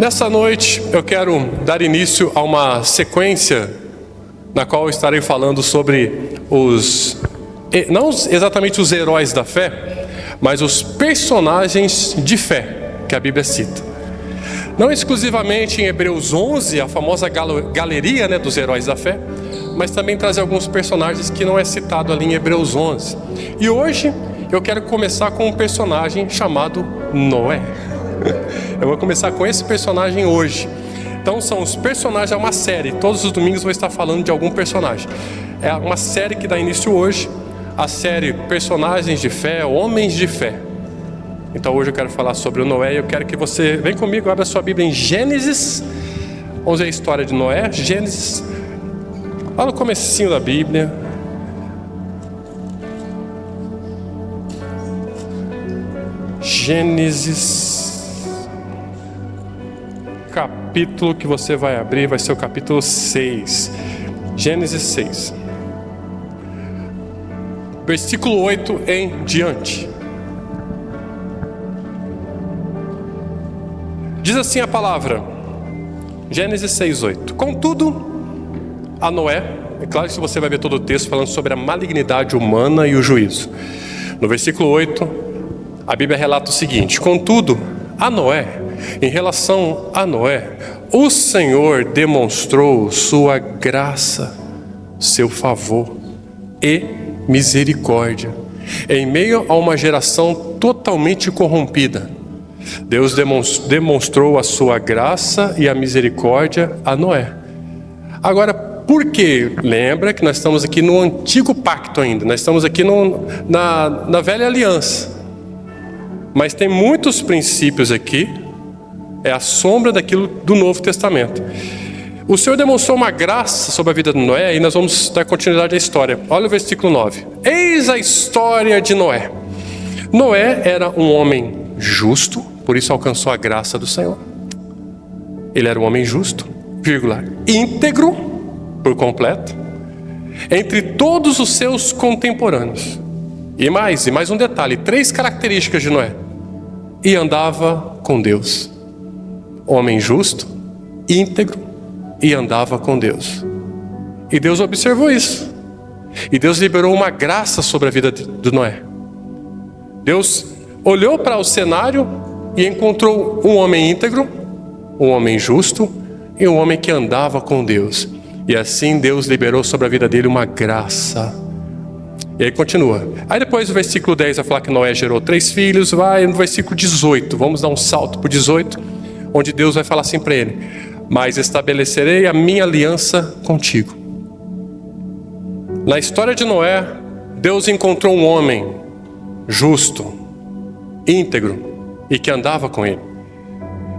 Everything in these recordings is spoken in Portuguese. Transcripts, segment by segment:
Nessa noite eu quero dar início a uma sequência na qual eu estarei falando sobre não exatamente os heróis da fé, mas os personagens de fé que a Bíblia cita. Não exclusivamente em Hebreus 11, a famosa galeria dos heróis da fé, mas também trazer alguns personagens que não é citado ali em Hebreus 11. E hoje eu quero começar com um personagem chamado Noé. Eu vou começar com esse personagem hoje. Então são os personagens, é uma série. Todos os domingos eu vou estar falando de algum personagem. É uma série que dá início hoje. A série Personagens de Fé, Homens de Fé. Então hoje eu quero falar sobre o Noé. Eu quero que você, vem comigo, abra sua Bíblia em Gênesis. Vamos ver a história de Noé. Gênesis, lá no comecinho da Bíblia. Gênesis, capítulo que você vai abrir vai ser o capítulo 6. Gênesis 6, versículo 8 em diante. Diz assim a palavra, Gênesis 6, 8. Contudo, a Noé, é claro que você vai ver todo o texto falando sobre a malignidade humana e o juízo. No versículo 8, a Bíblia relata o seguinte: contudo, a Noé, em relação a Noé, o Senhor demonstrou sua graça, seu favor e misericórdia, em meio a uma geração totalmente corrompida. Deus demonstrou a sua graça e a misericórdia a Noé. Agora, por quê? Lembra que nós estamos aqui no antigo pacto ainda, nós estamos aqui na velha aliança. Mas tem muitos princípios aqui, é a sombra daquilo do Novo Testamento. O Senhor demonstrou uma graça sobre a vida de Noé, e nós vamos dar continuidade à história. Olha o versículo 9. Eis a história de Noé. Noé era um homem justo, por isso alcançou a graça do Senhor. Ele era um homem justo, íntegro, por completo, entre todos os seus contemporâneos. E mais um detalhe, 3 características de Noé. E andava com Deus. Homem justo, íntegro e andava com Deus. E Deus observou isso. E Deus liberou uma graça sobre a vida de Noé. Deus olhou para o cenário e encontrou um homem íntegro, um homem justo e um homem que andava com Deus. E assim Deus liberou sobre a vida dele uma graça. E aí continua. Aí depois o versículo 10 vai falar que Noé gerou 3 filhos. Vai no versículo 18. Vamos dar um salto para o 18. Onde Deus vai falar assim para ele: mas estabelecerei a minha aliança contigo. Na história de Noé, Deus encontrou um homem justo, íntegro e que andava com ele.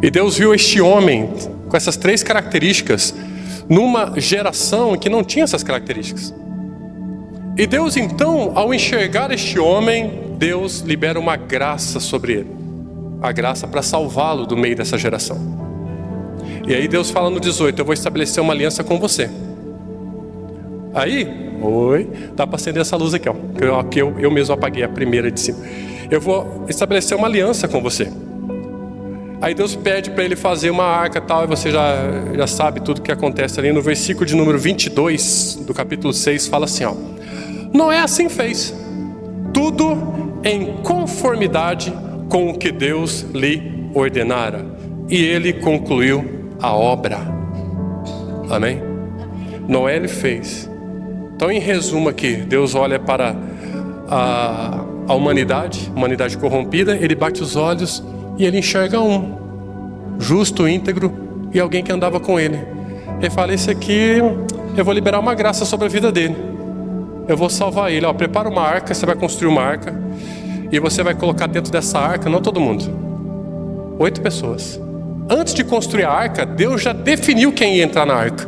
E Deus viu este homem com essas 3 características numa geração que não tinha essas características. E Deus então, ao enxergar este homem, Deus libera uma graça sobre ele. A graça para salvá-lo do meio dessa geração. E aí Deus fala no 18, eu vou estabelecer uma aliança com você. Aí, dá para acender essa luz aqui, ó, que eu mesmo apaguei a primeira de cima. Eu vou estabelecer uma aliança com você. Aí Deus pede para ele fazer uma arca e tal, e você já sabe tudo o que acontece ali. No versículo de número 22 do capítulo 6 fala assim, ó: Noé assim fez, tudo em conformidade com o que Deus lhe ordenara, e ele concluiu a obra. Amém? Noé ele fez. Então, em resumo aqui, Deus olha para a humanidade corrompida, ele bate os olhos e ele enxerga um justo, íntegro e alguém que andava com ele. Ele fala: esse aqui, eu vou liberar uma graça sobre a vida dele. Eu vou salvar ele. Ó, prepara uma arca, você vai construir uma arca. E você vai colocar dentro dessa arca, não todo mundo, 8 pessoas. Antes de construir a arca, Deus já definiu quem ia entrar na arca.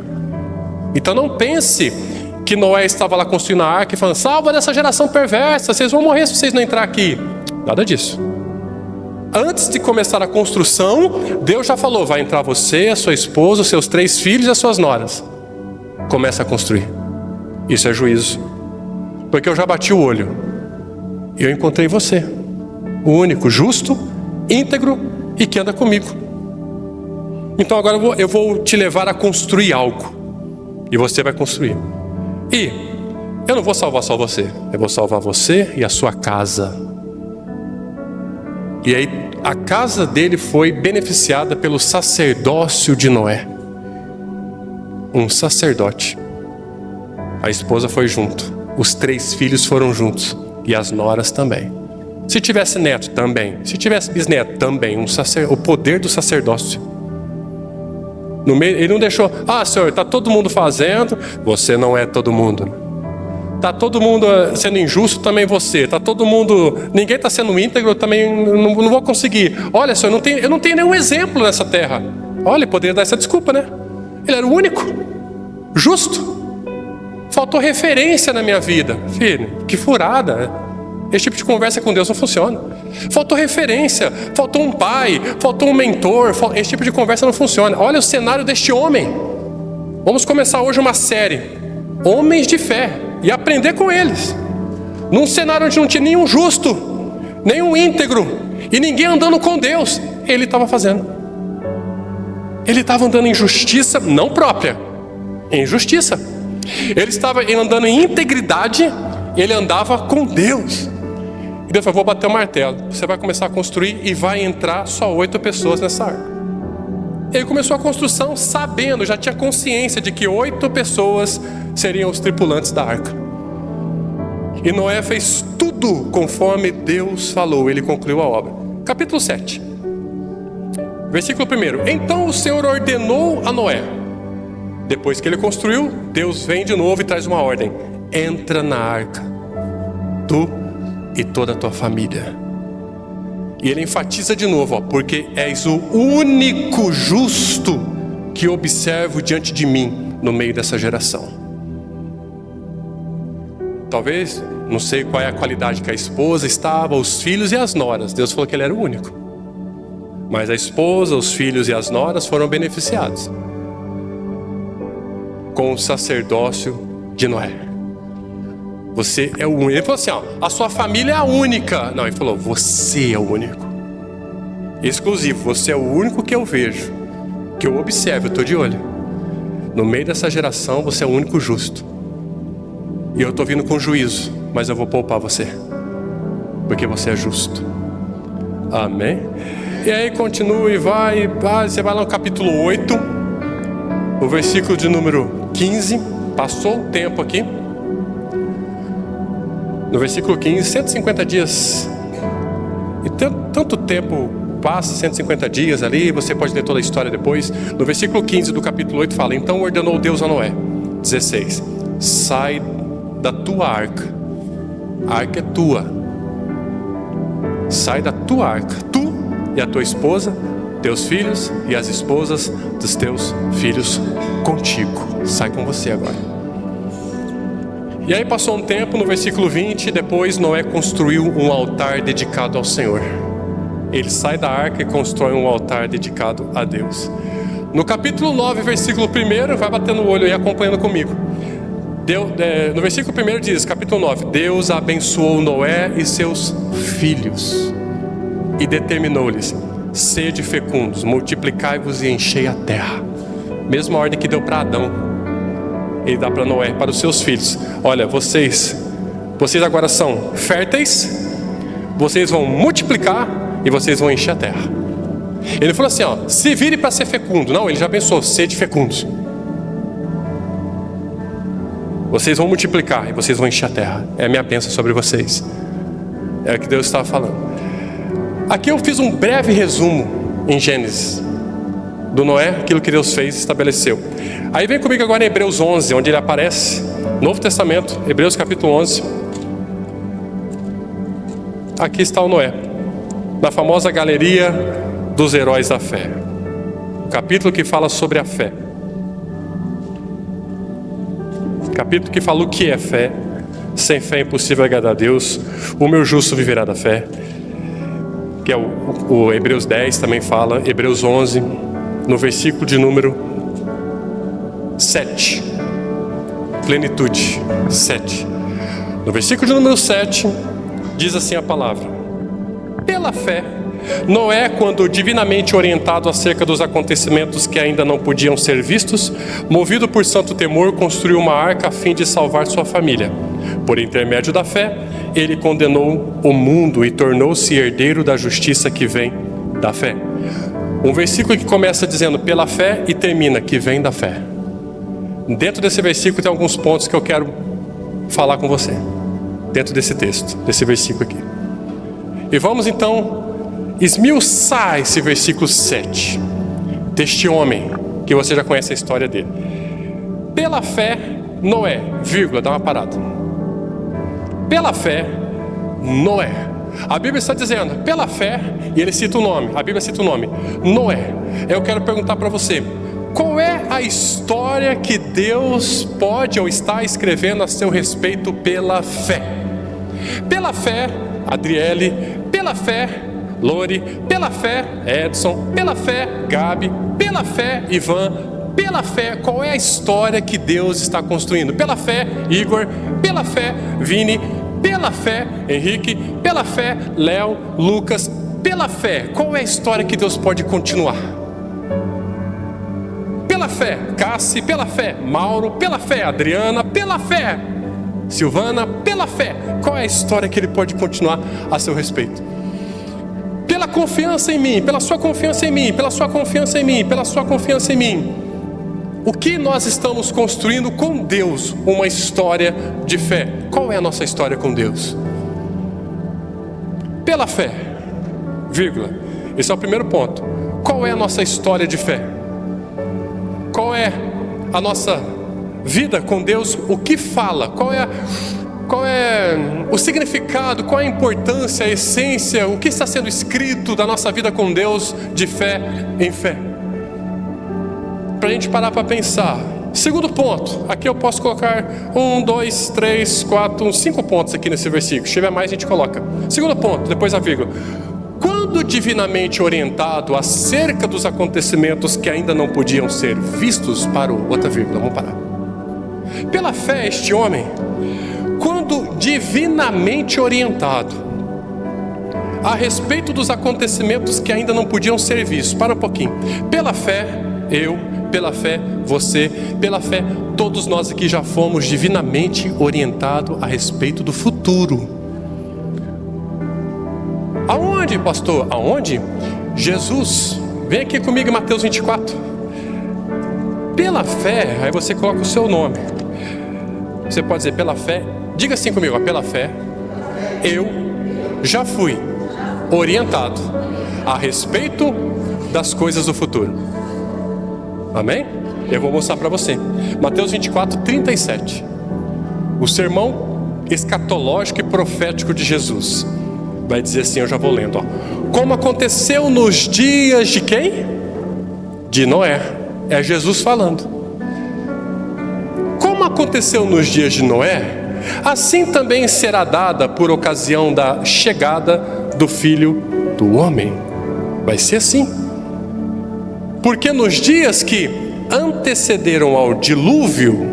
Então não pense que Noé estava lá construindo a arca e falando: salva dessa geração perversa, vocês vão morrer se vocês não entrar aqui. Nada disso. Antes de começar a construção, Deus já falou: vai entrar você, a sua esposa, os seus 3 filhos e as suas noras. Começa a construir. Isso é juízo. Porque eu já bati o olho e eu encontrei você, o único justo, íntegro e que anda comigo. Então agora eu vou te levar a construir algo. E você vai construir. E eu não vou salvar só você. Eu vou salvar você e a sua casa. E aí a casa dele foi beneficiada pelo sacerdócio de Noé. Um sacerdote. A esposa foi junto. Os 3 filhos foram juntos. E as noras também. Se tivesse neto, também. Se tivesse bisneto, também. O poder do sacerdócio. No meio, ele não deixou, senhor, está todo mundo fazendo, você não é todo mundo. Está todo mundo sendo injusto, também você. Está todo mundo, ninguém está sendo íntegro, também não vou conseguir. Olha, senhor, eu não tenho nenhum exemplo nessa terra. Olha, poderia dar essa desculpa, né? Ele era o único, justo. Faltou referência na minha vida. Filho, que furada. Esse tipo de conversa com Deus não funciona. Faltou referência, faltou um pai, faltou um mentor. Esse tipo de conversa não funciona. Olha o cenário deste homem. Vamos começar hoje uma série, Homens de Fé, e aprender com eles. Num cenário onde não tinha nenhum justo, nenhum íntegro, e ninguém andando com Deus, ele estava fazendo. Ele estava andando em justiça, não própria, em justiça. Ele estava andando em integridade, ele andava com Deus. E Deus falou, vou bater o martelo. Você vai começar a construir e vai entrar só 8 pessoas nessa arca. Ele começou a construção sabendo, já tinha consciência de que 8 pessoas seriam os tripulantes da arca. E Noé fez tudo conforme Deus falou. Ele concluiu a obra. Capítulo 7. Versículo 1. Então o Senhor ordenou a Noé. Depois que ele construiu, Deus vem de novo e traz uma ordem. Entra na arca, tu e toda a tua família. E ele enfatiza de novo, porque és o único justo que observo diante de mim no meio dessa geração. Talvez, não sei qual é a qualidade que a esposa estava, os filhos e as noras. Deus falou que ele era o único. Mas a esposa, os filhos e as noras foram beneficiados com o sacerdócio de Noé. Você é o único. Ele falou assim, a sua família é a única. Não, ele falou, você é o único. Exclusivo, você é o único que eu vejo, que eu observo, eu estou de olho. No meio dessa geração, você é o único justo. E eu estou vindo com juízo, mas eu vou poupar você, porque você é justo. Amém? E aí continua e vai, você vai lá no capítulo 8, o versículo de número 15, passou o tempo aqui. No versículo 15, 150 dias. E tanto tempo passa, 150 dias ali, você pode ler toda a história depois. No versículo 15 do capítulo 8 fala, então ordenou Deus a Noé. 16, sai da tua arca. A arca é tua. Sai da tua arca, tu e a tua esposa, teus filhos e as esposas dos teus filhos contigo. Sai com você agora. E aí passou um tempo, no versículo 20, depois Noé construiu um altar dedicado ao Senhor. Ele sai da arca e constrói um altar dedicado a Deus. No capítulo 9, versículo 1, vai batendo o olho e acompanhando comigo. No versículo 1 diz, capítulo 9, Deus abençoou Noé e seus filhos e determinou-lhes, sede fecundos, multiplicai-vos e enchei a terra. Mesma ordem que deu para Adão. Ele dá para Noé, para os seus filhos. Olha, vocês agora são férteis, vocês vão multiplicar e vocês vão encher a terra. Ele falou assim, se vire para ser fecundo. Não, ele já pensou, sede fecundos. Vocês vão multiplicar e vocês vão encher a terra. É a minha bênção sobre vocês. É o que Deus estava falando. Aqui eu fiz um breve resumo em Gênesis do Noé, aquilo que Deus fez e estabeleceu. Aí vem comigo agora em Hebreus 11, onde ele aparece, Novo Testamento, Hebreus capítulo 11. Aqui está o Noé, na famosa galeria dos heróis da fé. O capítulo que fala sobre a fé. Capítulo que fala o que é fé. Sem fé é impossível agradar a Deus. O meu justo viverá da fé. Que é o Hebreus 10 também fala. Hebreus 11, no versículo de número 7. Plenitude, 7. No versículo de número 7, diz assim a palavra: pela fé, Noé, quando divinamente orientado acerca dos acontecimentos que ainda não podiam ser vistos, movido por santo temor, construiu uma arca a fim de salvar sua família. Por intermédio da fé, ele condenou o mundo e tornou-se herdeiro da justiça que vem da fé. Um versículo que começa dizendo pela fé e termina que vem da fé. Dentro desse versículo tem alguns pontos que eu quero falar com você. Dentro desse texto, desse versículo aqui. E vamos então esmiuçar esse versículo 7. Deste homem, que você já conhece a história dele. Pela fé, Noé, vírgula, dá uma parada. Pela fé, Noé. A Bíblia está dizendo, pela fé, e ele cita o nome, a Bíblia cita o nome, Noé. Eu quero perguntar para você, qual é a história que Deus pode ou está escrevendo a seu respeito pela fé? Pela fé, Adriele, pela fé, Lori, pela fé, Edson, pela fé, Gabi, pela fé, Ivan, pela fé, qual é a história que Deus está construindo? Pela fé, Igor, pela fé, Vini, pela fé, Henrique, pela fé, Léo, Lucas, pela fé, qual é a história que Deus pode continuar? Pela fé, Cassi, pela fé, Mauro, pela fé, Adriana, pela fé, Silvana, pela fé, qual é a história que Ele pode continuar a seu respeito? Pela confiança em mim, pela sua confiança em mim, pela sua confiança em mim, pela sua confiança em mim. O que nós estamos construindo com Deus? Uma história de fé. Qual é a nossa história com Deus? Pela fé, vírgula. Esse é o primeiro ponto. Qual é a nossa história de fé? Qual é a nossa vida com Deus? O que fala? Qual é o significado? Qual é a importância, a essência? O que está sendo escrito da nossa vida com Deus de fé em fé? Para a gente parar para pensar. Segundo ponto, aqui eu posso colocar 1, 2, 3, 4, 5 pontos aqui nesse versículo. Se tiver mais, a gente coloca. Segundo ponto, depois a vírgula. Quando divinamente orientado acerca dos acontecimentos que ainda não podiam ser vistos, parou, outra vírgula, vamos parar. Pela fé, este homem, quando divinamente orientado a respeito dos acontecimentos que ainda não podiam ser vistos, para um pouquinho. Pela fé, eu, pela fé, você, pela fé, todos nós aqui já fomos divinamente orientados a respeito do futuro. Aonde, pastor? Aonde? Jesus, vem aqui comigo em Mateus 24. Pela fé, aí você coloca o seu nome. Você pode dizer pela fé, diga assim comigo, ó, pela fé, eu já fui orientado a respeito das coisas do futuro. Amém? Eu vou mostrar para você. Mateus 24, 37. O sermão escatológico e profético de Jesus. Vai dizer assim, eu já vou lendo. Ó. Como aconteceu nos dias de quem? De Noé. É Jesus falando. Como aconteceu nos dias de Noé, assim também será dada por ocasião da chegada do Filho do Homem. Vai ser assim. Porque nos dias que antecederam ao dilúvio,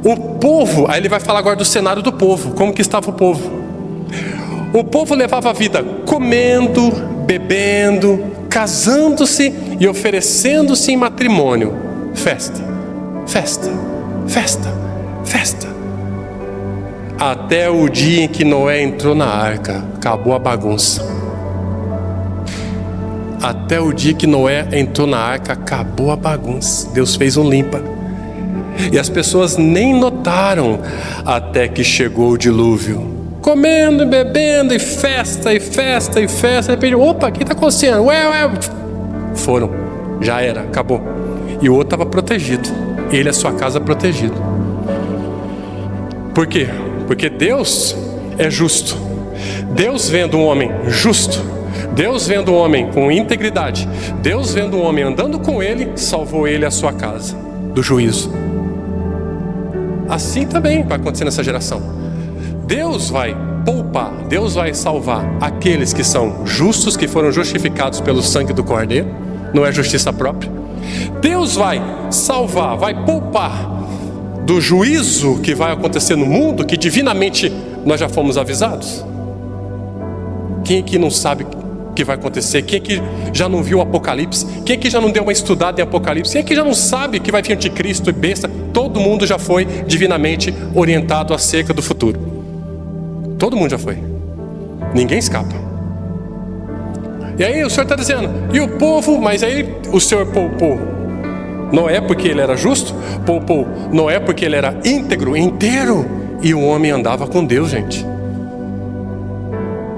o povo, aí ele vai falar agora do cenário do povo, como que estava o povo. O povo levava a vida comendo, bebendo, casando-se e oferecendo-se em matrimônio. Festa, festa, festa, festa. Até o dia em que Noé entrou na arca, acabou a bagunça. Até o dia que Noé entrou na arca, acabou a bagunça. Deus fez um limpa. E as pessoas nem notaram até que chegou o dilúvio. Comendo, bebendo, e festa, e festa, e festa. E opa, o que está acontecendo? Ué. Foram, já era, acabou. E o outro estava protegido. Ele e a sua casa protegido. Por quê? Porque Deus é justo. Deus vendo um homem justo, Deus vendo o homem com integridade, Deus vendo o homem andando com ele, salvou ele e a sua casa do juízo. Assim também vai acontecer nessa geração. Deus vai poupar, Deus vai salvar aqueles que são justos, que foram justificados pelo sangue do Cordeiro, não é justiça própria. Deus vai salvar, vai poupar do juízo que vai acontecer no mundo, que divinamente nós já fomos avisados. Quem aqui não sabe o que vai acontecer? Quem aqui já não viu o Apocalipse? Quem aqui já não deu uma estudada em Apocalipse? Quem aqui já não sabe que vai vir anticristo e besta? Todo mundo já foi divinamente orientado acerca do futuro. Todo mundo já foi. Ninguém escapa. E aí o Senhor está dizendo, e o povo, mas aí o Senhor poupou Noé porque ele era justo, poupou Noé porque ele era íntegro, inteiro, e o homem andava com Deus, gente.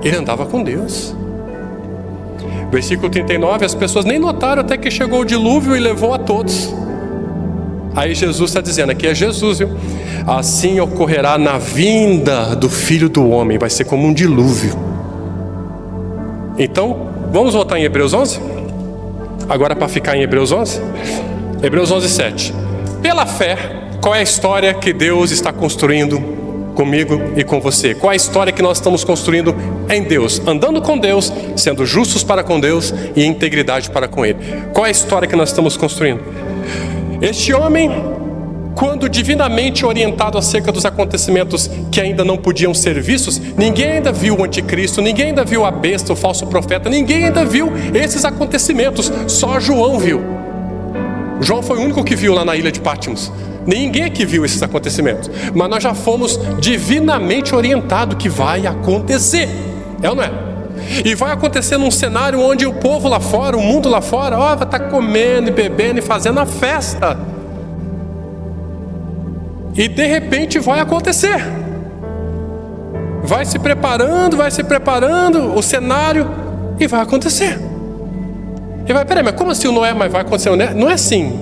Ele andava com Deus. Versículo 39, as pessoas nem notaram até que chegou o dilúvio e levou a todos. Aí Jesus está dizendo, aqui é Jesus, viu? Assim ocorrerá na vinda do Filho do Homem, vai ser como um dilúvio. Então, vamos voltar em Hebreus 11? Agora para ficar em Hebreus 11? Hebreus 11, 7. Pela fé, qual é a história que Deus está construindo comigo e com você? Qual é a história que nós estamos construindo em Deus? Andando com Deus, sendo justos para com Deus e em integridade para com Ele. Qual é a história que nós estamos construindo? Este homem, quando divinamente orientado acerca dos acontecimentos que ainda não podiam ser vistos, ninguém ainda viu o anticristo, ninguém ainda viu a besta, o falso profeta, ninguém ainda viu esses acontecimentos, só João viu. João foi o único que viu lá na ilha de Patmos. Ninguém aqui viu esses acontecimentos, mas nós já fomos divinamente orientados que vai acontecer, é ou não é? E vai acontecer num cenário onde o povo lá fora, o mundo lá fora, vai estar comendo e bebendo e fazendo a festa. E de repente vai acontecer. Vai se preparando o cenário e vai acontecer. E vai, peraí, mas como assim o Noé vai acontecer? Não é assim.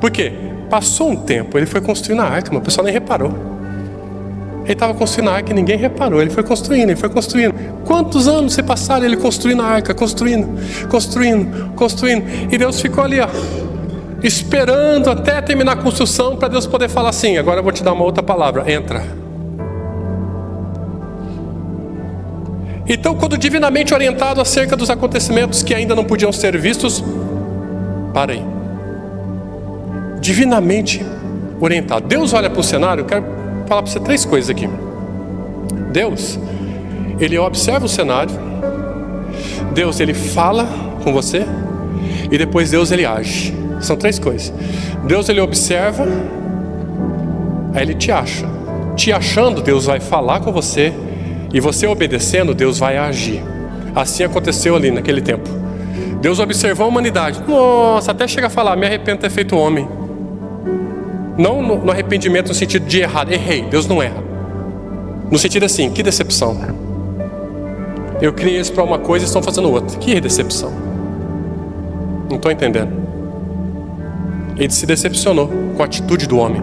Por quê? Passou um tempo, ele foi construindo a arca, mas o pessoal nem reparou. Ele estava construindo a arca e ninguém reparou. Ele foi construindo. Quantos anos se passaram ele construindo a arca? Construindo. E Deus ficou ali, ó, esperando até terminar a construção para Deus poder falar assim, agora eu vou te dar uma outra palavra, entra. Então, quando divinamente orientado acerca dos acontecimentos que ainda não podiam ser vistos, para aí. Divinamente orientado. Deus olha para o cenário, eu quero falar para você 3 coisas aqui. Deus, Ele observa o cenário. Deus, Ele fala com você. E depois Deus, Ele age. São 3 coisas. Deus, Ele observa. Aí Ele te acha. Te achando, Deus vai falar com você. E você obedecendo, Deus vai agir. Assim aconteceu ali naquele tempo. Deus observou a humanidade. Nossa, até chega a falar, me arrependo de ter feito homem. Não no arrependimento no sentido de errar. Errei, Deus não erra. No sentido assim, que decepção. Eu criei eles para uma coisa e estão fazendo outra. Que decepção. Não estou entendendo. Ele se decepcionou com a atitude do homem.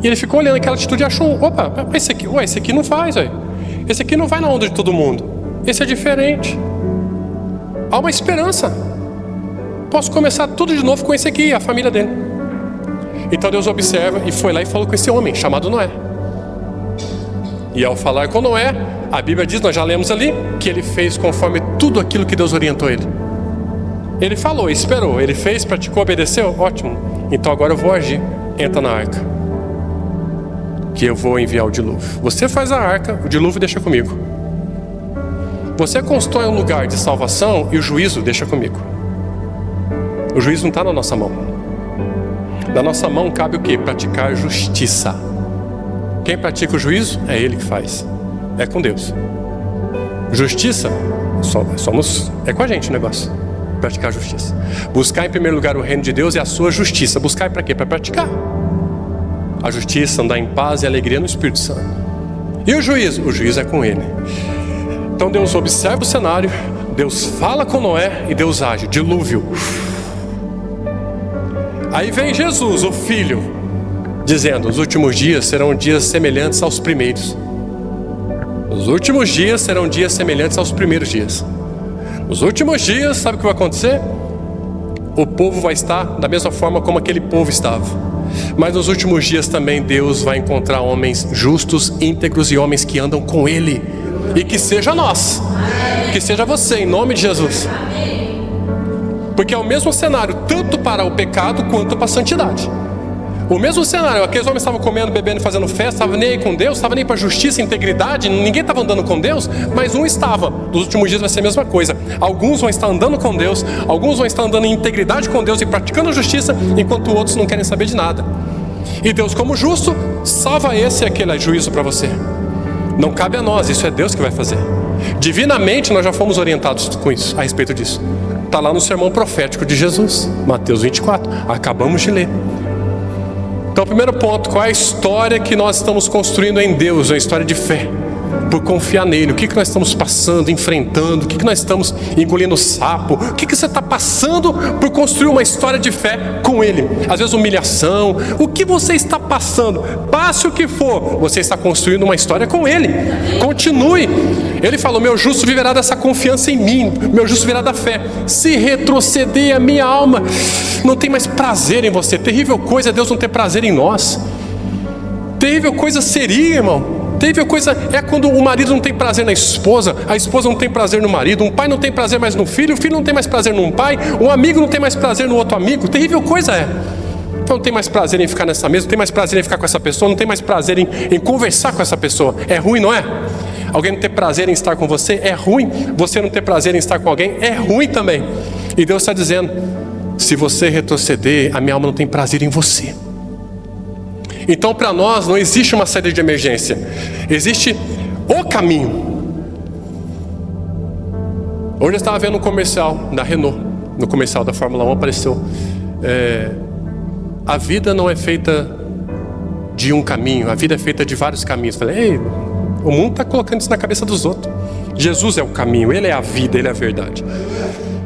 E ele ficou olhando aquela atitude e achou, opa, esse aqui não faz, velho. Esse aqui não vai na onda de todo mundo. Esse é diferente. Há uma esperança. Posso começar tudo de novo com esse aqui, a família dele. Então Deus observa e foi lá e falou com esse homem chamado Noé. E ao falar com Noé, a Bíblia diz, nós já lemos ali, que ele fez conforme tudo aquilo que Deus orientou ele. Ele falou, esperou, ele fez, praticou, obedeceu, ótimo. Então agora eu vou agir. Entra na arca, que eu vou enviar o dilúvio. Você faz a arca, o dilúvio deixa comigo. Você constrói um lugar de salvação e o juízo deixa comigo. O juízo não está na nossa mão. Na nossa mão cabe o quê? Praticar justiça. Quem pratica o juízo é Ele que faz. É com Deus. Justiça, é com a gente o negócio. Praticar justiça. Buscar em primeiro lugar o reino de Deus e a sua justiça. Buscar para quê? Para praticar. A justiça, andar em paz e alegria no Espírito Santo. E o juízo? O juízo é com Ele. Então Deus observa o cenário, Deus fala com Noé e Deus age. Dilúvio. Aí vem Jesus, o Filho, dizendo, os últimos dias serão dias semelhantes aos primeiros. Os últimos dias serão dias semelhantes aos primeiros dias. Nos últimos dias, sabe o que vai acontecer? O povo vai estar da mesma forma como aquele povo estava. Mas nos últimos dias também Deus vai encontrar homens justos, íntegros e homens que andam com Ele. E que seja nós, que seja você, em nome de Jesus. Porque é o mesmo cenário, tanto para o pecado quanto para a santidade. O mesmo cenário, aqueles homens estavam comendo, bebendo, fazendo festa, estavam nem aí com Deus, estavam nem para justiça, integridade, ninguém estava andando com Deus, mas um estava. Nos últimos dias vai ser a mesma coisa. Alguns vão estar andando com Deus, alguns vão estar andando em integridade com Deus e praticando a justiça, enquanto outros não querem saber de nada. E Deus, como justo, salva esse e aquele juízo para você. Não cabe a nós, isso é Deus que vai fazer. Divinamente nós já fomos orientados com isso, a respeito disso. Está lá no sermão profético de Jesus, Mateus 24, acabamos de ler. Então, o primeiro ponto, qual é a história que nós estamos construindo em Deus? É uma história de fé, por confiar nele. O que nós estamos passando, enfrentando? O que nós estamos engolindo sapo? O que você está passando por construir uma história de fé com ele? Às vezes humilhação. O que você está passando? Passe o que for, você está construindo uma história com ele. Continue. Ele falou, meu justo viverá dessa confiança em mim, meu justo viverá da fé. Se retroceder a minha alma, não tem mais prazer em você. Terrível coisa é Deus não ter prazer em nós. Terrível coisa seria, irmão, terrível coisa é quando o marido não tem prazer na esposa, a esposa não tem prazer no marido, um pai não tem prazer mais no filho, o filho não tem mais prazer num pai, um amigo não tem mais prazer no outro amigo. Terrível coisa é. Então não tem mais prazer em ficar nessa mesa, não tem mais prazer em ficar com essa pessoa, não tem mais prazer em conversar com essa pessoa. É ruim, não é? Alguém não ter prazer em estar com você é ruim. Você não ter prazer em estar com alguém é ruim também. E Deus está dizendo, se você retroceder, a minha alma não tem prazer em você. Então para nós não existe uma saída de emergência, existe o caminho. Hoje eu estava vendo um comercial da Renault, no comercial da Fórmula 1 apareceu, a vida não é feita de um caminho, a vida é feita de vários caminhos. Eu falei, ei, o mundo está colocando isso na cabeça dos outros. Jesus é o caminho, Ele é a vida, Ele é a verdade.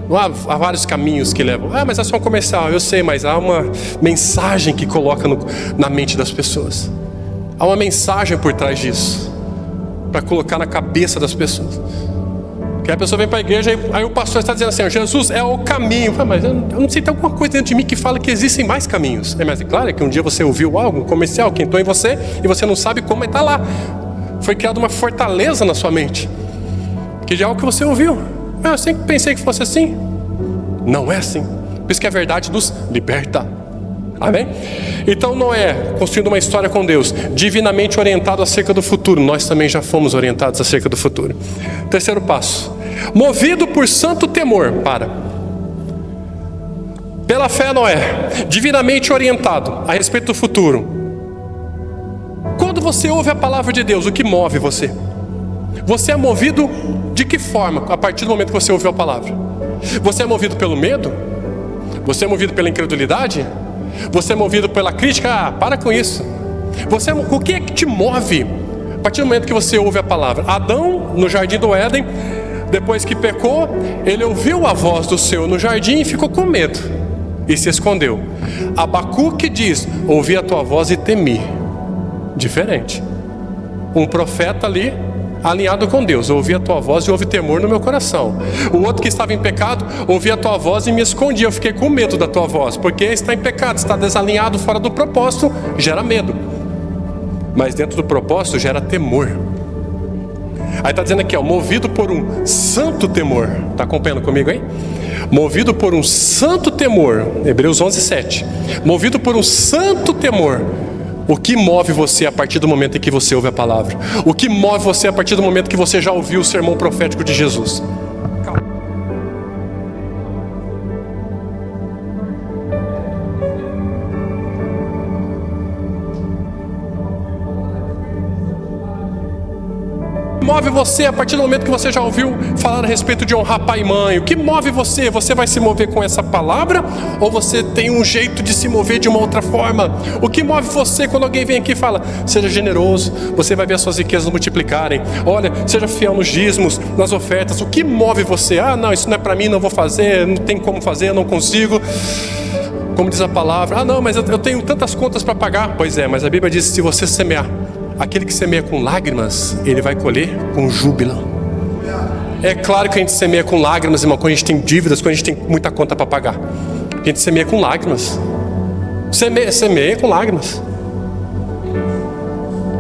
Não há vários caminhos que levam. Mas é só um comercial, eu sei, mas há uma mensagem que coloca na mente das pessoas. Há uma mensagem por trás disso, para colocar na cabeça das pessoas. Que a pessoa vem para a igreja, aí o pastor está dizendo assim, Jesus é o caminho. Mas eu não sei, tem alguma coisa dentro de mim que fala que existem mais caminhos. Mas é claro que um dia você ouviu algo, um comercial que entrou em você, e você não sabe como está lá. Foi criada uma fortaleza na sua mente, que já é algo que você ouviu. Eu sempre pensei que fosse assim. Não é assim. Por isso que a verdade nos liberta. Amém? Então Noé, construindo uma história com Deus, divinamente orientado acerca do futuro. Nós também já fomos orientados acerca do futuro. Terceiro passo, movido por santo temor. Pela fé Noé, divinamente orientado a respeito do futuro. Quando você ouve a palavra de Deus, o que move você? Você é movido de que forma a partir do momento que você ouviu a palavra? Você é movido pelo medo? Você é movido pela incredulidade? Você é movido pela crítica? Para com isso. O que é que te move a partir do momento que você ouve a palavra? Adão, no jardim do Éden, depois que pecou, ele ouviu a voz do Senhor no jardim e ficou com medo e se escondeu. Abacuque diz, ouvi a tua voz e temi. Diferente. Um profeta ali alinhado com Deus, ouvi a tua voz e houve temor no meu coração. O outro que estava em pecado, ouvi a tua voz e me escondi. Eu fiquei com medo da tua voz, porque está em pecado, está desalinhado, fora do propósito, gera medo. Mas dentro do propósito gera temor. Aí está dizendo aqui, movido por um santo temor. Está acompanhando comigo aí? Movido por um santo temor. Hebreus 11:7. Movido por um santo temor. O que move você a partir do momento em que você ouve a palavra? O que move você a partir do momento que você já ouviu o sermão profético de Jesus? Move você a partir do momento que você já ouviu falar a respeito de honrar pai e mãe? O que move você? Você vai se mover com essa palavra? Ou você tem um jeito de se mover de uma outra forma? O que move você quando alguém vem aqui e fala, seja generoso, você vai ver as suas riquezas multiplicarem. Olha, seja fiel nos dízimos, nas ofertas. O que move você? Não, isso não é para mim, não vou fazer, não tem como fazer, eu não consigo. Como diz a palavra, não, mas eu tenho tantas contas para pagar. Pois é, mas a Bíblia diz, se você semear, aquele que semeia com lágrimas, ele vai colher com júbilo. É claro que a gente semeia com lágrimas, irmão, quando a gente tem dívidas, quando a gente tem muita conta para pagar. A gente semeia com lágrimas. Semeia com lágrimas.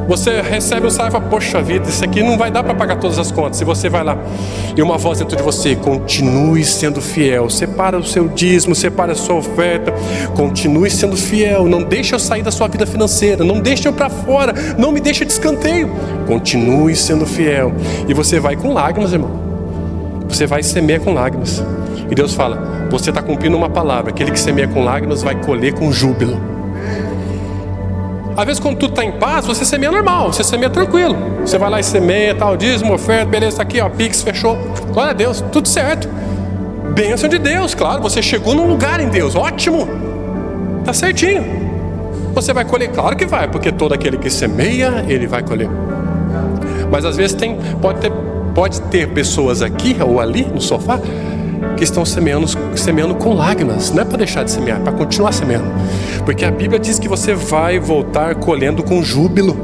Você recebe um salário e fala, poxa vida, isso aqui não vai dar para pagar todas as contas. E você vai lá, e uma voz dentro de você, continue sendo fiel. Separa o seu dízimo, separa a sua oferta. Continue sendo fiel. Não deixe eu sair da sua vida financeira. Não deixe eu para fora. Não me deixe de escanteio. Continue sendo fiel. E você vai com lágrimas, irmão. Você vai semear com lágrimas. E Deus fala, você está cumprindo uma palavra. Aquele que semeia com lágrimas vai colher com júbilo. Às vezes quando tudo está em paz, você semeia normal, você semeia tranquilo. Você vai lá e semeia, tal, dízimo, oferta, beleza, tá aqui, ó, Pix, fechou. Glória a Deus, tudo certo. Bênção de Deus, claro, você chegou num lugar em Deus, ótimo. Tá certinho. Você vai colher, claro que vai, porque todo aquele que semeia, ele vai colher. Mas às vezes pode ter pessoas aqui ou ali no sofá que estão semeando com lágrimas. Não é para deixar de semear, é para continuar semeando. Porque a Bíblia diz que você vai voltar colhendo com júbilo.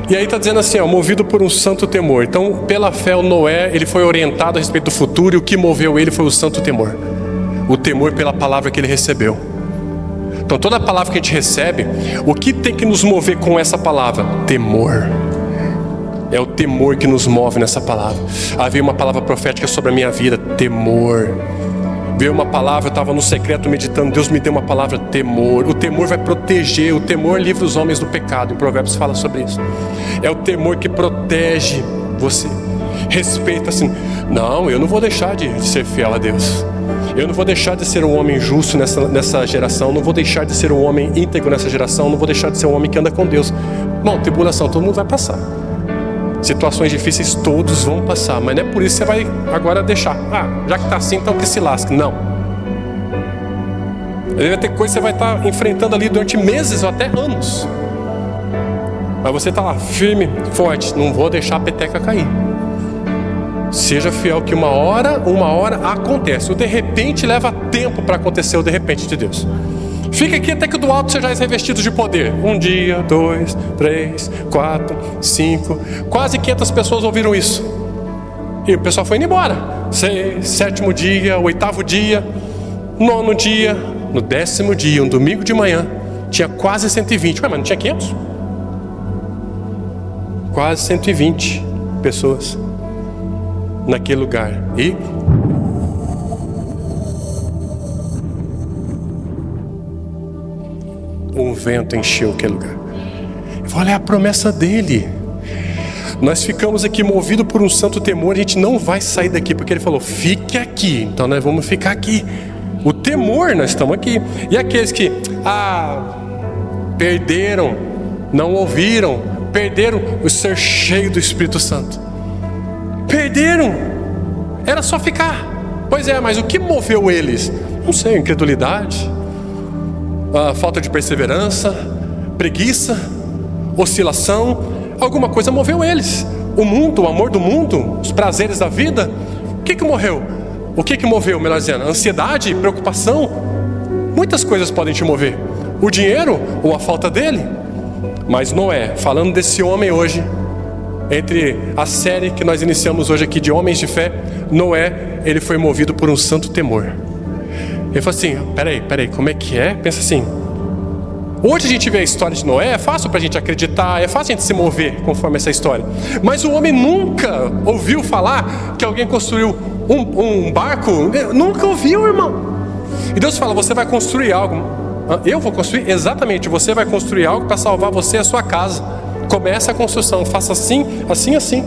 E aí está dizendo assim, ó, movido por um santo temor. Então, pela fé, o Noé, ele foi orientado a respeito do futuro, e o que moveu ele foi o santo temor. O temor pela palavra que ele recebeu. Então, toda palavra que a gente recebe, o que tem que nos mover com essa palavra? Temor. É o temor que nos move nessa palavra. Havia uma palavra profética sobre a minha vida, temor. Veio uma palavra, eu estava no secreto meditando, Deus me deu uma palavra, temor. O temor vai proteger, o temor livra os homens do pecado. Em Provérbios fala sobre isso. É o temor que protege você. Respeita assim, não, eu não vou deixar de ser fiel a Deus. Eu não vou deixar de ser um homem justo nessa geração. Não vou deixar de ser um homem íntegro nessa geração. Não vou deixar de ser um homem que anda com Deus. Bom, tribulação, todo mundo vai passar. Situações difíceis todos vão passar, mas não é por isso que você vai agora deixar. Já que está assim, então que se lasque. Não. Vai ter coisa que você vai estar enfrentando ali durante meses ou até anos. Mas você está lá firme, forte. Não vou deixar a peteca cair. Seja fiel que uma hora acontece. O de repente leva tempo para acontecer o de repente de Deus. Fica aqui até que do alto sejais revestidos de poder. 1 dia, 2, 3, 4, 5. Quase 500 pessoas ouviram isso. E o pessoal foi indo embora. 6, 7º dia, 8º dia, 9º dia, no 10º dia, um domingo de manhã, tinha quase 120. Mas não tinha 500? Quase 120 pessoas naquele lugar. E um vento encheu aquele lugar. Eu falei, é a promessa dele. Nós ficamos aqui movidos por um santo temor. A gente não vai sair daqui, porque ele falou, fique aqui. Então nós vamos ficar aqui. O temor, nós estamos aqui. E aqueles que perderam, não ouviram, perderam o ser cheio do Espírito Santo. Perderam. Era só ficar. Pois é, mas o que moveu eles? Não sei, incredulidade, falta de perseverança, preguiça, oscilação. Alguma coisa moveu eles. O mundo, o amor do mundo, os prazeres da vida. O que morreu? O que moveu, melhor dizendo? Ansiedade, preocupação. Muitas coisas podem te mover. O dinheiro ou a falta dele. Mas Noé, falando desse homem hoje, entre a série que nós iniciamos hoje aqui de Homens de Fé, Noé, ele foi movido por um santo temor. Ele falou assim, peraí, como é que é? Pensa assim, hoje a gente vê a história de Noé, é fácil pra gente acreditar, é fácil a gente se mover conforme essa história. Mas o homem nunca ouviu falar que alguém construiu um barco, nunca ouviu, irmão. E Deus fala, você vai construir algo. Eu vou construir? Exatamente, você vai construir algo para salvar você e a sua casa. Começa a construção, faça assim, assim, assim.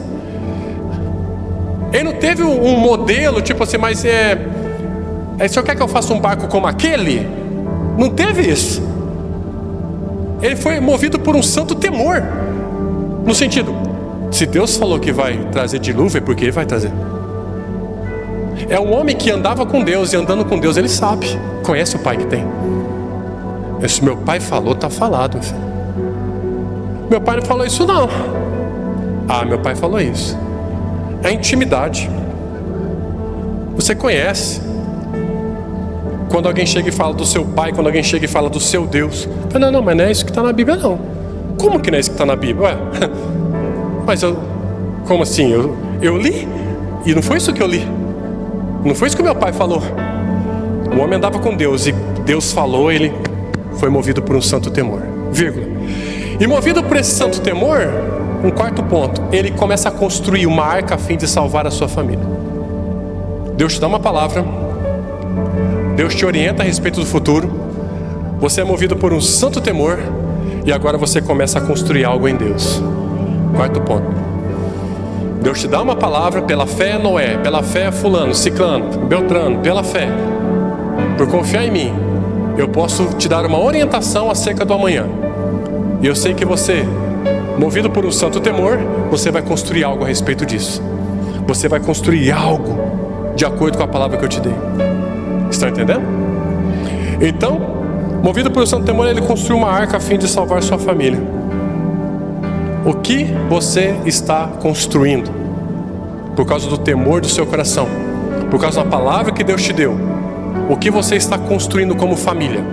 Ele não teve um modelo, tipo assim, mas o senhor quer que eu faça um barco como aquele? Não teve isso. Ele foi movido por um santo temor. No sentido, se Deus falou que vai trazer dilúvio, é porque Ele vai trazer. É um homem que andava com Deus, e andando com Deus ele sabe, conhece o pai que tem. Se meu pai falou, está falado, filho. Meu pai não falou isso não. Meu pai falou isso. É intimidade. Você conhece. Quando alguém chega e fala do seu pai, quando alguém chega e fala do seu Deus, não, mas não é isso que está na Bíblia não. Como que não é isso que está na Bíblia? Mas como assim? Eu li e não foi isso que eu li. Não foi isso que meu pai falou. O homem andava com Deus e Deus falou, ele foi movido por um santo temor. vírgula. E movido por esse santo temor, um quarto ponto, ele começa a construir uma arca a fim de salvar a sua família. Deus te dá uma palavra, Deus te orienta a respeito do futuro, você é movido por um santo temor, e agora você começa a construir algo em Deus. Quarto ponto, Deus te dá uma palavra pela fé Noé, pela fé fulano, ciclano, beltrano, pela fé. Por confiar em mim, eu posso te dar uma orientação acerca do amanhã. E eu sei que você, movido por um santo temor, você vai construir algo a respeito disso. Você vai construir algo de acordo com a palavra que eu te dei. Estão entendendo? Então, movido por um santo temor, ele construiu uma arca a fim de salvar sua família. O que você está construindo? Por causa do temor do seu coração, por causa da palavra que Deus te deu. O que você está construindo como família?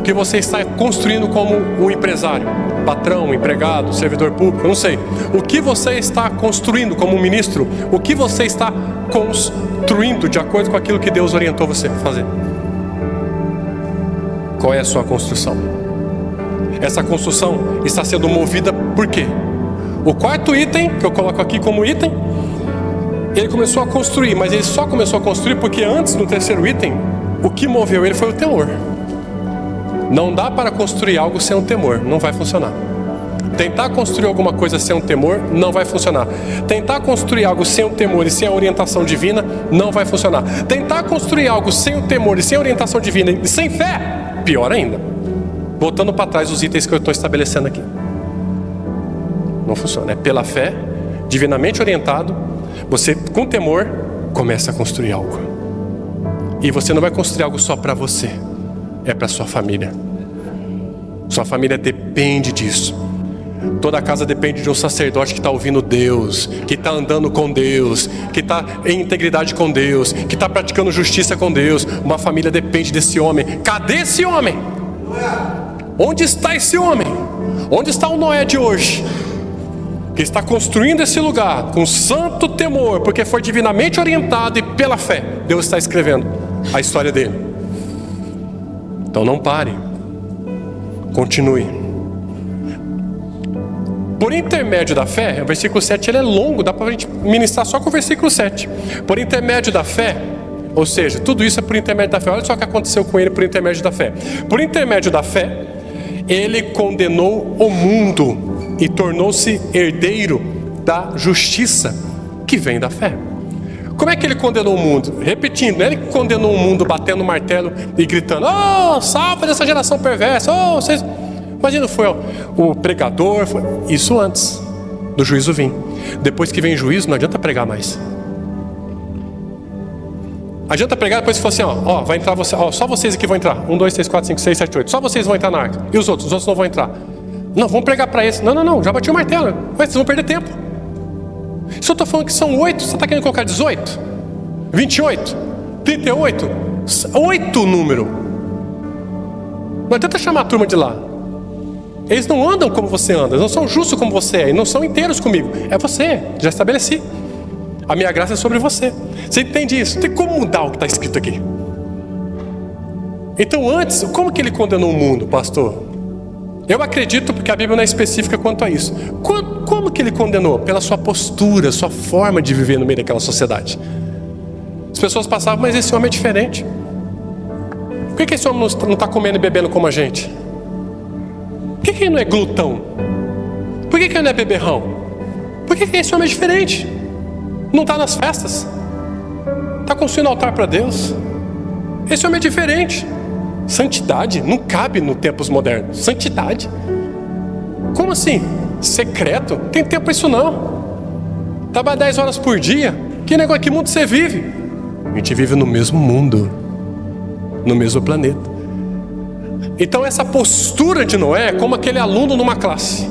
O que você está construindo como um empresário? Patrão, empregado, servidor público, não sei. O que você está construindo como um ministro? O que você está construindo de acordo com aquilo que Deus orientou você a fazer? Qual é a sua construção? Essa construção está sendo movida por quê? O quarto item, que eu coloco aqui como item, ele começou a construir, mas ele só começou a construir porque antes, no terceiro item, o que moveu ele foi o temor. Não dá para construir algo sem um temor, não vai funcionar. Tentar construir alguma coisa sem um temor, não vai funcionar. Tentar construir algo sem um temor e sem a orientação divina, não vai funcionar. Tentar construir algo sem o temor e sem a orientação divina e sem fé, pior ainda. Voltando para trás os itens que eu estou estabelecendo aqui. Não funciona, é pela fé, divinamente orientado, você com temor começa a construir algo. E você não vai construir algo só para você, é para sua família. Sua família depende disso. Toda casa depende de um sacerdote que está ouvindo Deus, que está andando com Deus, que está em integridade com Deus, que está praticando justiça com Deus. Uma família depende desse homem. Cadê esse homem? Onde está esse homem? Onde está o Noé de hoje? Que está construindo esse lugar com santo temor, porque foi divinamente orientado e pela fé Deus está escrevendo a história dele. Então não pare, continue. Por intermédio da fé, o versículo 7 ele é longo, dá para a gente ministrar só com o versículo 7. Por intermédio da fé, ou seja, tudo isso é por intermédio da fé. Olha só o que aconteceu com ele por intermédio da fé. Por intermédio da fé, ele condenou o mundo e tornou-se herdeiro da justiça que vem da fé. Como é que ele condenou o mundo? Repetindo, não é ele que condenou o mundo batendo o martelo e gritando: oh, salva dessa geração perversa, oh, vocês... Imagina, foi o pregador, foi... Isso antes do juízo vir. Depois que vem o juízo, não adianta pregar mais. Adianta pregar depois que for assim, ó, vai entrar você, ó, só vocês aqui vão entrar. 1, 2, 3, 4, 5, 6, 7, 8. Só vocês vão entrar na arca. E os outros não vão entrar. Não, vamos pregar para esse. Não, já bati o martelo. Mas vocês vão perder tempo. Se eu estou falando que são 8, você está querendo colocar 18? 28? 38? 8 o número. Não adianta chamar a turma de lá. Eles não andam como você anda, eles não são justos como você é, eles não são inteiros comigo. É você, já estabeleci. A minha graça é sobre você. Você entende isso? Não tem como mudar o que está escrito aqui. Então antes, como que ele condenou o mundo, pastor? Eu acredito, porque a Bíblia não é específica quanto a isso. Como que ele condenou? Pela sua postura, sua forma de viver no meio daquela sociedade. As pessoas passavam, mas esse homem é diferente. Por que esse homem não está comendo e bebendo como a gente? Por que ele não é glutão? Por que ele não é beberrão? Por que esse homem é diferente? Não está nas festas? Está construindo altar para Deus? Esse homem é diferente. Santidade não cabe nos tempos modernos. Santidade? Como assim? Secreto? Tem tempo para isso não. Trabalha 10 horas por dia. Que negócio, que mundo você vive? A gente vive no mesmo mundo, no mesmo planeta. Então essa postura de Noé é como aquele aluno numa classe.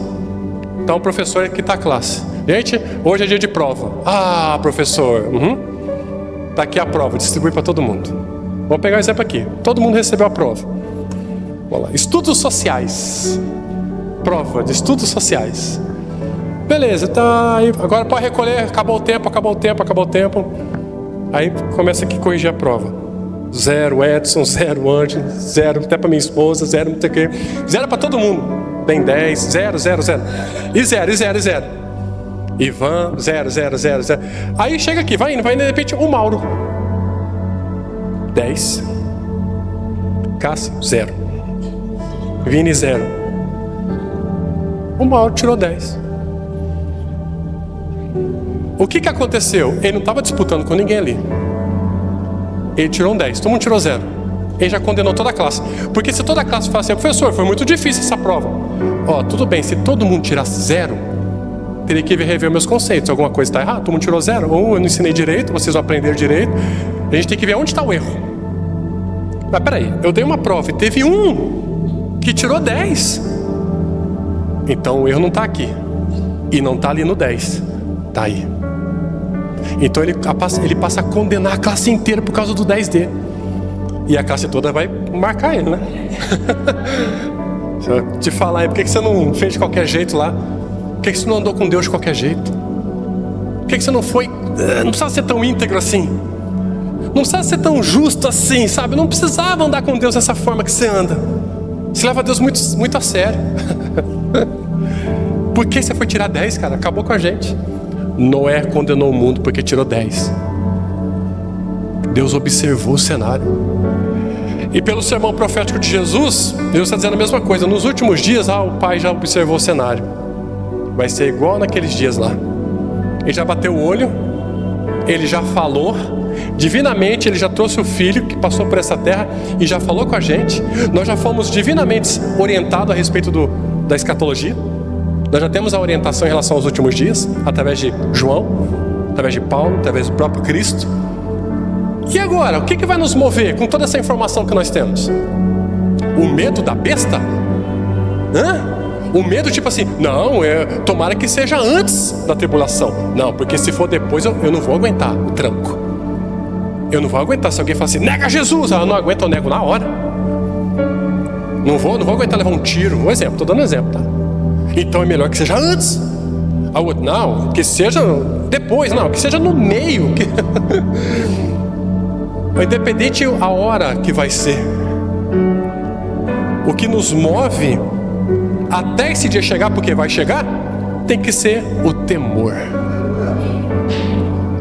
Então o professor que está a classe. Gente, hoje é dia de prova. Ah, professor, tá aqui a prova, distribui para todo mundo. Vou pegar um exemplo aqui. Todo mundo recebeu a prova. Vamos lá. Estudos sociais. Prova de estudos sociais. Beleza, tá aí. Agora pode recolher. Acabou o tempo. Aí começa aqui a corrigir a prova. 0 Edson, 0 Anjo, 0 até para minha esposa, 0 não sei o quê. 0 para todo mundo. vem 10, 0, 0, 0. E 0, e 0, e 0. Ivan, 0, 0, 0, 0. Aí chega aqui, vai indo, de repente o Mauro. 10. Cássio, 0. Vini, 0. O Mauro tirou 10. O que aconteceu? Ele não estava disputando com ninguém ali. Ele tirou um 10, todo mundo tirou 0. Ele já condenou toda a classe. Porque se toda a classe fala assim, professor, foi muito difícil essa prova. Ó, tudo bem, se todo mundo tirasse 0, teria que rever meus conceitos. Alguma coisa está errada, todo mundo tirou 0. Ou eu não ensinei direito, vocês não aprenderam direito. A gente tem que ver onde está o erro. Mas peraí, eu dei uma prova e teve um que tirou 10. Então o erro não está aqui. E não está ali no 10. Está aí. Então ele passa a condenar a classe inteira por causa do 10 dele. E a classe toda vai marcar ele, né? Se eu te falar aí, por que você não fez de qualquer jeito lá? Por que você não andou com Deus de qualquer jeito? Por que você não foi... Não precisava ser tão íntegro assim. Não precisava ser tão justo assim, sabe? Não precisava andar com Deus dessa forma que você anda. Você leva Deus muito, muito a sério. Por que você foi tirar 10, cara? Acabou com a gente. Noé condenou o mundo porque tirou 10. Deus observou o cenário. E pelo sermão profético de Jesus, Deus está dizendo a mesma coisa. Nos últimos dias, o Pai já observou o cenário. Vai ser igual naqueles dias lá. Ele já bateu o olho, ele já falou. Divinamente ele já trouxe o Filho que passou por essa terra e já falou com a gente. Nós já fomos divinamente orientados a respeito da escatologia. Nós já temos a orientação em relação aos últimos dias, através de João, através de Paulo, através do próprio Cristo. E agora, o que vai nos mover com toda essa informação que nós temos? O medo da besta? O medo tipo assim, não, tomara que seja antes da tribulação. Não, porque se for depois eu não vou aguentar o tranco. Eu não vou aguentar se alguém falar assim, nega Jesus. Eu não aguento, eu nego na hora. Não vou aguentar levar um tiro. Um exemplo, estou dando um exemplo, tá? Então é melhor que seja antes. A outra, não, que seja depois, não, que seja no meio. Independente a hora que vai ser, o que nos move até esse dia chegar, porque vai chegar, tem que ser o temor.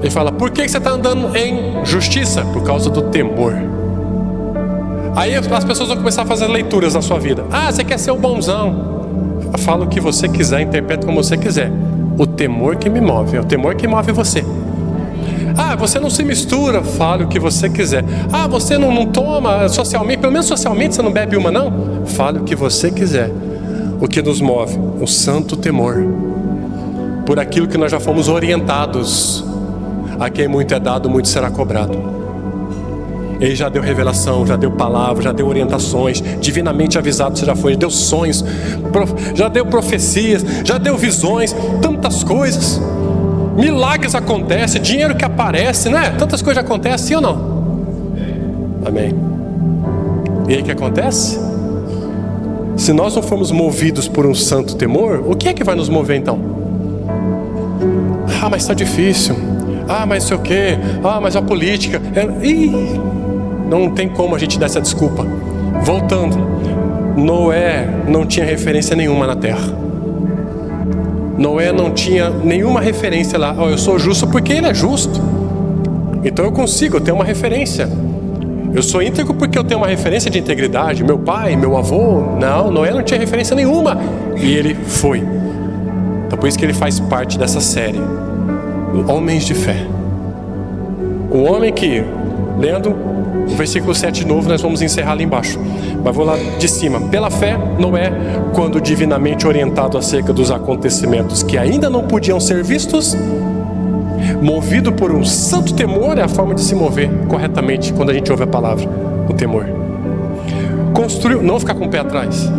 Ele fala, por que você está andando em justiça? Por causa do temor. Aí as pessoas vão começar a fazer leituras na sua vida. Você quer ser o bonzão. Fala o que você quiser, interpreta como você quiser. O temor que me move, é o temor que move você. Você não se mistura, fale o que você quiser. Você não toma socialmente, pelo menos socialmente você não bebe uma não? Fale o que você quiser. O que nos move? O santo temor. Por aquilo que nós já fomos orientados. A quem muito é dado, muito será cobrado. Ele já deu revelação, já deu palavra, já deu orientações, divinamente avisado você já foi, deu sonhos, já deu profecias, já deu visões, tantas coisas. Milagres acontecem, dinheiro que aparece, né? Tantas coisas acontecem, sim ou não? Amém. E aí o que acontece? Se nós não formos movidos por um santo temor, o que é que vai nos mover então? Mas está difícil. Mas sei o quê. Mas a política. Não tem como a gente dar essa desculpa. Voltando, Noé não tinha referência nenhuma na terra. Noé não tinha nenhuma referência lá. Eu sou justo porque ele é justo. Então eu consigo, eu tenho uma referência. Eu sou íntegro porque eu tenho uma referência de integridade. Meu pai, meu avô. Não, Noé não tinha referência nenhuma. E ele foi. Então por isso que ele faz parte dessa série Homens de Fé. O homem que, lendo o versículo 7 de novo, nós vamos encerrar ali embaixo. Mas vou lá de cima. Pela fé, Noé, quando divinamente orientado acerca dos acontecimentos que ainda não podiam ser vistos, movido por um santo temor, é a forma de se mover corretamente quando a gente ouve a palavra, o temor. Construiu, não ficar com o pé atrás,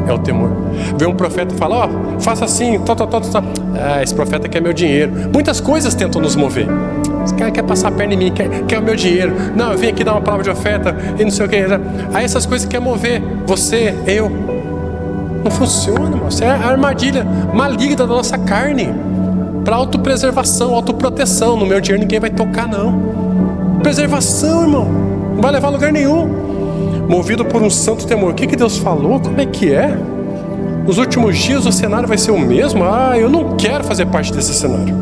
é o temor. Vê um profeta e fala, faça assim, tal. Esse profeta quer meu dinheiro. Muitas coisas tentam nos mover. Esse cara quer passar a perna em mim, quer o meu dinheiro. Não, eu vim aqui dar uma palavra de oferta e não sei o que. Aí essas coisas quer mover você, eu. Não funciona, irmão. Isso é a armadilha maligna da nossa carne. Para autopreservação, autoproteção. No meu dinheiro ninguém vai tocar, não. Preservação, irmão. Não vai levar a lugar nenhum. Movido por um santo temor. O que Deus falou? Como é que é? Nos últimos dias o cenário vai ser o mesmo? Eu não quero fazer parte desse cenário.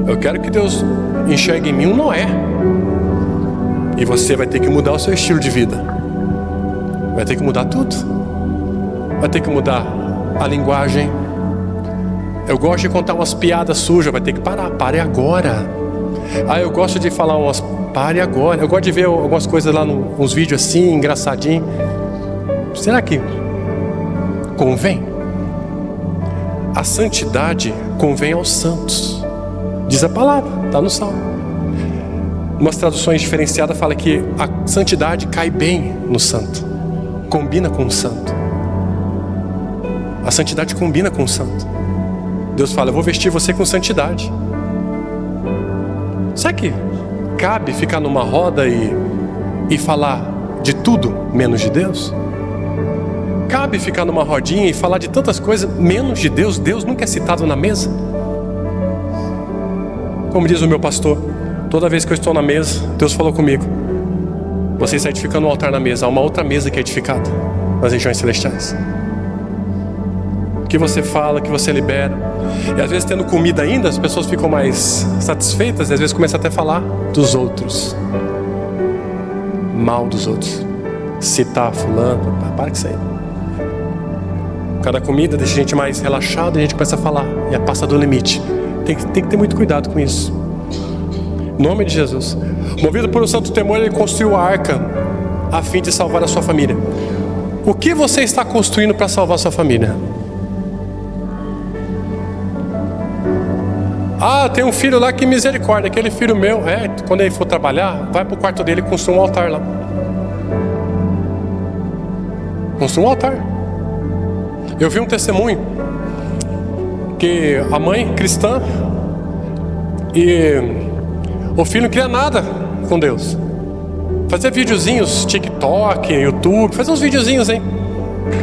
Eu quero que Deus enxergue em mim um Noé. E você vai ter que mudar o seu estilo de vida. Vai ter que mudar tudo. Vai ter que mudar a linguagem. Eu gosto de contar umas piadas sujas. Vai ter que parar. Pare agora. Eu gosto de falar umas... Pare agora. Eu gosto de ver algumas coisas lá, uns vídeos assim, engraçadinho. Será que convém? A santidade convém aos santos. Diz a palavra, está no Salmo. Umas traduções diferenciadas falam que a santidade cai bem no santo. Combina com o santo. A santidade combina com o santo. Deus fala, eu vou vestir você com santidade. Será que cabe ficar numa roda e falar de tudo menos de Deus? Cabe ficar numa rodinha e falar de tantas coisas menos de Deus? Deus nunca é citado na mesa. Como diz o meu pastor, toda vez que eu estou na mesa, Deus falou comigo, você está edificando um altar na mesa, há uma outra mesa que é edificada nas regiões celestiais. O que você fala, o que você libera. E às vezes tendo comida ainda, as pessoas ficam mais satisfeitas, e às vezes começam até a falar dos outros, mal dos outros, citar fulano. Para com isso aí. Cada comida deixa a gente mais relaxado e a gente começa a falar, e passa do limite. Tem que ter muito cuidado com isso. Em nome de Jesus. Movido por um santo temor, ele construiu a arca a fim de salvar a sua família. O que você está construindo para salvar a sua família? Tem um filho lá, que misericórdia. Aquele filho meu, quando ele for trabalhar, vai para o quarto dele e construa um altar lá. Construa um altar. Eu vi um testemunho que a mãe cristã e o filho não queria nada com Deus. Fazia videozinhos, TikTok, YouTube, fazia uns videozinhos, hein?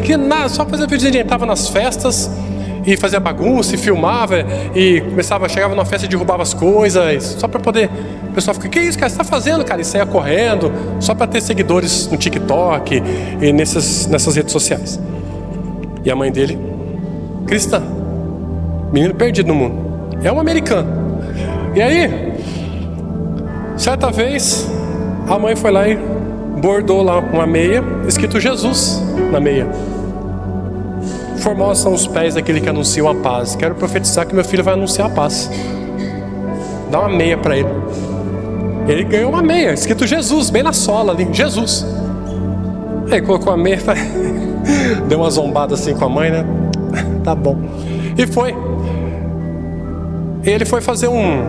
Que nada, só fazia videozinho. Entrava nas festas e fazia bagunça, e filmava, e chegava numa festa e derrubava as coisas, só para poder, o pessoal fica, que isso, cara, você está fazendo, cara? E saia correndo, só para ter seguidores no TikTok e nessas redes sociais. E a mãe dele, cristã, menino perdido no mundo, é um americano. E aí, certa vez, a mãe foi lá e bordou lá uma meia, escrito Jesus na meia. Formosos são os pés daquele que anunciam a paz. Quero profetizar que meu filho vai anunciar a paz. Dá uma meia para ele. Ele ganhou uma meia, escrito Jesus, bem na sola ali, Jesus. Aí colocou a meia, deu uma zombada assim com a mãe, né? Tá bom. E foi. Ele foi fazer um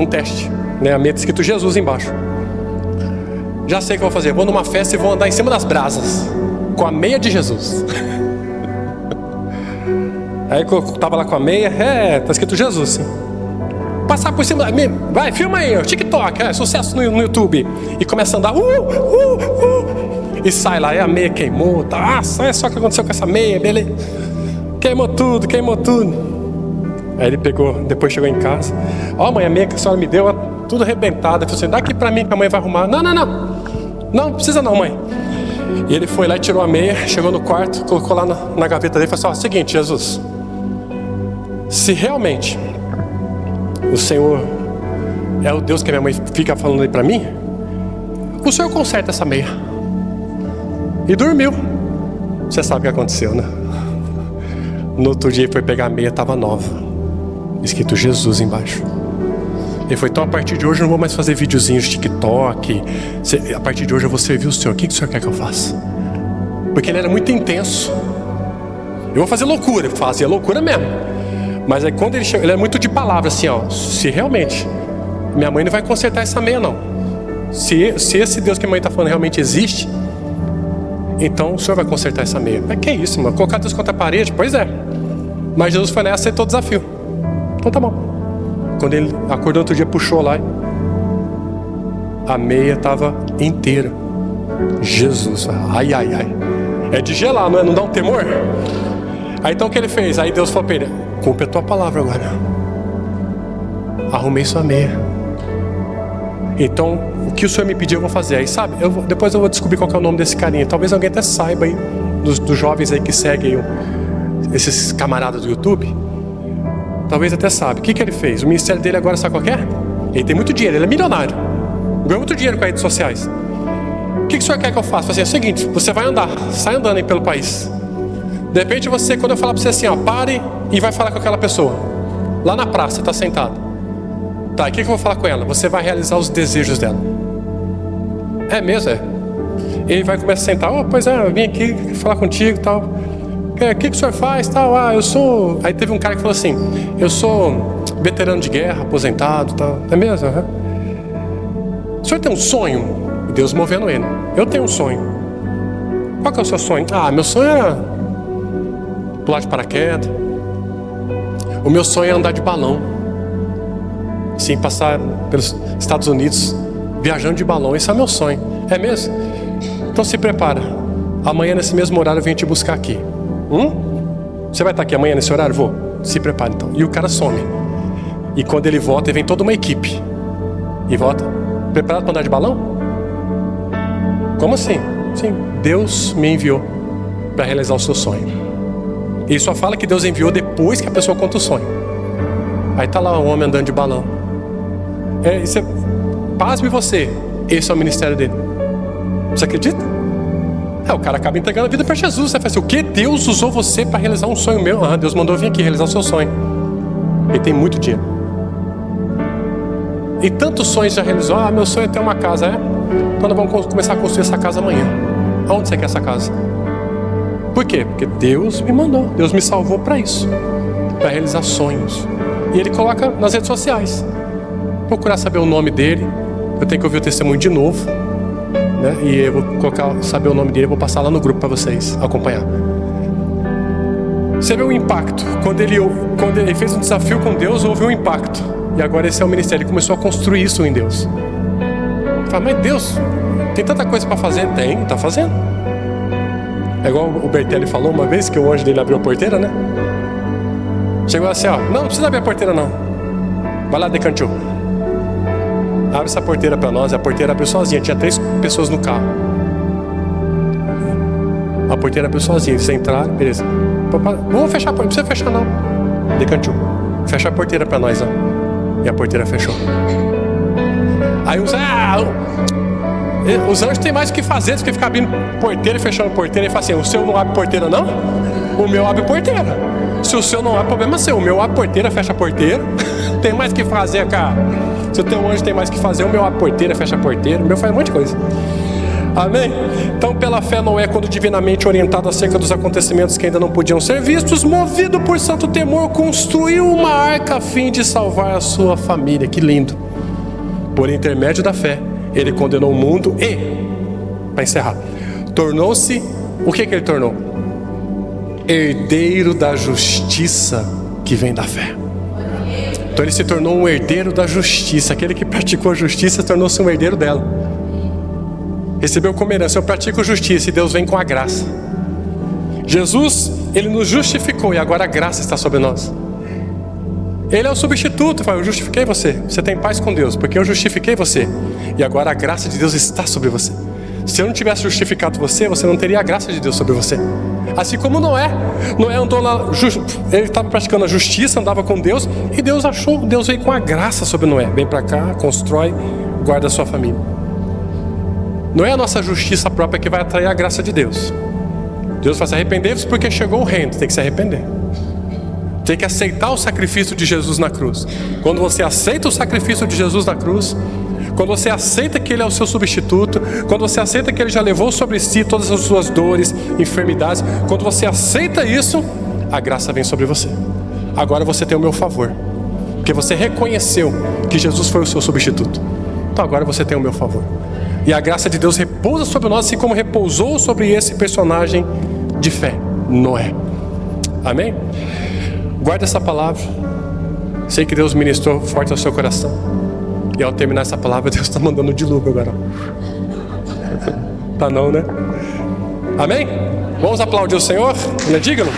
teste, né? A meia tá escrito Jesus embaixo. Já sei o que eu vou fazer. Vou numa festa e vou andar em cima das brasas com a meia de Jesus. Aí eu tava lá com a meia, tá escrito Jesus, sim. Passar por cima da meia, vai, filma aí, TikTok, sucesso no YouTube. E começa a andar, e sai lá, e a meia queimou, tá? É só o que aconteceu com essa meia, beleza? Queimou tudo. Aí ele pegou, depois chegou em casa. Mãe, a meia que a senhora me deu, tudo arrebentada. Eu falei assim, dá aqui pra mim que a mãe vai arrumar. Não precisa não, mãe. E ele foi lá e tirou a meia, chegou no quarto, colocou lá na gaveta dele e falou assim, seguinte, Jesus, se realmente o Senhor é o Deus que a minha mãe fica falando aí pra mim, o Senhor conserta essa meia. E dormiu. Você sabe o que aconteceu, né? No outro dia ele foi pegar a meia, estava nova, escrito Jesus embaixo. Ele foi, então a partir de hoje eu não vou mais fazer videozinhos de TikTok. A partir de hoje eu vou servir o Senhor. O que o Senhor quer que eu faça? Porque ele era muito intenso. Eu vou fazer loucura. Eu fazia loucura mesmo. Mas aí quando ele chegou, ele é muito de palavra assim, se realmente minha mãe não vai consertar essa meia não. Se esse Deus que a mãe está falando realmente existe, então o Senhor vai consertar essa meia. Mas que isso, mano? Colocar Deus contra a parede? Pois é. Mas Jesus foi nessa e aceitou o desafio. Então tá bom. Quando ele acordou outro dia, puxou lá, a meia estava inteira. Jesus, ai. É de gelar, não é? Não dá um temor? Aí então o que ele fez? Aí Deus falou para ele, cumpre a tua palavra agora. Arrumei sua meia. Então, o que o Senhor me pediu eu vou fazer. Aí sabe, depois eu vou descobrir qual que é o nome desse carinha. Talvez alguém até saiba aí. dos jovens aí que seguem esses camaradas do YouTube, talvez até sabe. O que ele fez? O ministério dele agora, sabe qual que é? Ele tem muito dinheiro, ele é milionário. Ganhou muito dinheiro com as redes sociais. O que o senhor quer que eu faça? Assim, é o seguinte, você vai andar, sai andando aí pelo país. De repente você, quando eu falar para você assim, ó, pare e vai falar com aquela pessoa. Lá na praça, está sentado. Tá, e o que eu vou falar com ela? Você vai realizar os desejos dela. É mesmo, é? Ele vai começar a sentar, pois é, eu vim aqui falar contigo e tal. O que o senhor faz? Tal? Eu sou... Aí teve um cara que falou assim, eu sou veterano de guerra, aposentado, tal. É mesmo? Uhum. O senhor tem um sonho? Deus movendo ele. Eu tenho um sonho. Qual que é o seu sonho? Meu sonho era pular de paraquedas. O meu sonho é andar de balão. Sim, passar pelos Estados Unidos viajando de balão. Esse é o meu sonho. É mesmo? Então se prepara. Amanhã nesse mesmo horário eu venho te buscar aqui. Você vai estar aqui amanhã nesse horário? Vou. Se prepara então. E o cara some. E quando ele volta, vem toda uma equipe. E volta. Preparado para andar de balão? Como assim? Sim, Deus me enviou para realizar o seu sonho. Ele só fala que Deus enviou depois que a pessoa conta o sonho. Aí tá lá um homem andando de balão. Pasme você, esse é o ministério dele. Você acredita? O cara acaba entregando a vida para Jesus. Você fala assim, o que? Deus usou você para realizar um sonho meu? Deus mandou vir aqui realizar o seu sonho. Ele tem muito dinheiro. E tantos sonhos já realizou. Meu sonho é ter uma casa, Então nós vamos começar a construir essa casa amanhã. Aonde você quer essa casa? Por quê? Porque Deus me mandou. Deus me salvou para isso. Para realizar sonhos. E Ele coloca nas redes sociais. Procurar saber o nome dele. Eu tenho que ouvir o testemunho de novo. Né? E eu vou saber o nome dele. Eu vou passar lá no grupo para vocês acompanhar. Você vê o impacto. Quando ele fez um desafio com Deus, houve um impacto. E agora esse é o ministério. Ele começou a construir isso em Deus. Fala, mas Deus, tem tanta coisa para fazer. Tem, está fazendo. É igual o Bertelli falou uma vez, que o anjo dele abriu a porteira, né? Chegou assim, não precisa abrir a porteira não. Vai lá, Decantiu. Abre essa porteira para nós. A porteira abriu sozinha, tinha 3 pessoas no carro. A porteira abriu sozinha, eles entraram, beleza. Vamos fechar a porteira, não precisa fechar não. Decantiu. Fecha a porteira para nós, E a porteira fechou. Aí os anjos têm mais o que fazer do que ficar abrindo porteira e fechando porteira. E fala assim, o seu não abre porteira não? O meu abre porteira. Se o seu não abre, problema seu. O meu abre porteira, fecha porteira. Tem mais o que fazer, cara. Se o teu anjo tem mais o que fazer, o meu abre porteira, fecha porteira. O meu faz um monte de coisa. Amém? Então pela fé Noé, quando divinamente orientado acerca dos acontecimentos que ainda não podiam ser vistos, movido por santo temor, construiu uma arca a fim de salvar a sua família. Que lindo. Por intermédio da fé, ele condenou o mundo e, para encerrar, tornou-se, o que ele tornou? Herdeiro da justiça que vem da fé. Então ele se tornou um herdeiro da justiça. Aquele que praticou a justiça tornou-se um herdeiro dela. Recebeu como herança, eu pratico justiça, e Deus vem com a graça. Jesus, ele nos justificou e agora a graça está sobre nós. Ele é o substituto. Eu justifiquei você. Você tem paz com Deus, porque eu justifiquei você. E agora a graça de Deus está sobre você. Se eu não tivesse justificado você, você não teria a graça de Deus sobre você. Assim como Noé. Noé andou lá, ele estava praticando a justiça, andava com Deus, e Deus veio com a graça sobre Noé. Vem para cá, constrói, guarda a sua família. Não é a nossa justiça própria que vai atrair a graça de Deus. Deus faz arrepender-vos porque chegou o reino. Tem que se arrepender. Tem que aceitar o sacrifício de Jesus na cruz. Quando você aceita o sacrifício de Jesus na cruz, quando você aceita que Ele é o seu substituto, quando você aceita que Ele já levou sobre si todas as suas dores, enfermidades, quando você aceita isso, a graça vem sobre você. Agora você tem o meu favor, porque você reconheceu que Jesus foi o seu substituto. Então agora você tem o meu favor. E a graça de Deus repousa sobre nós, assim como repousou sobre esse personagem de fé, Noé. Amém? Guarda essa palavra. Sei que Deus ministrou forte ao seu coração. E ao terminar essa palavra, Deus está mandando um dilúvio agora. Tá não, né? Amém? Vamos aplaudir o Senhor? Ele é digno?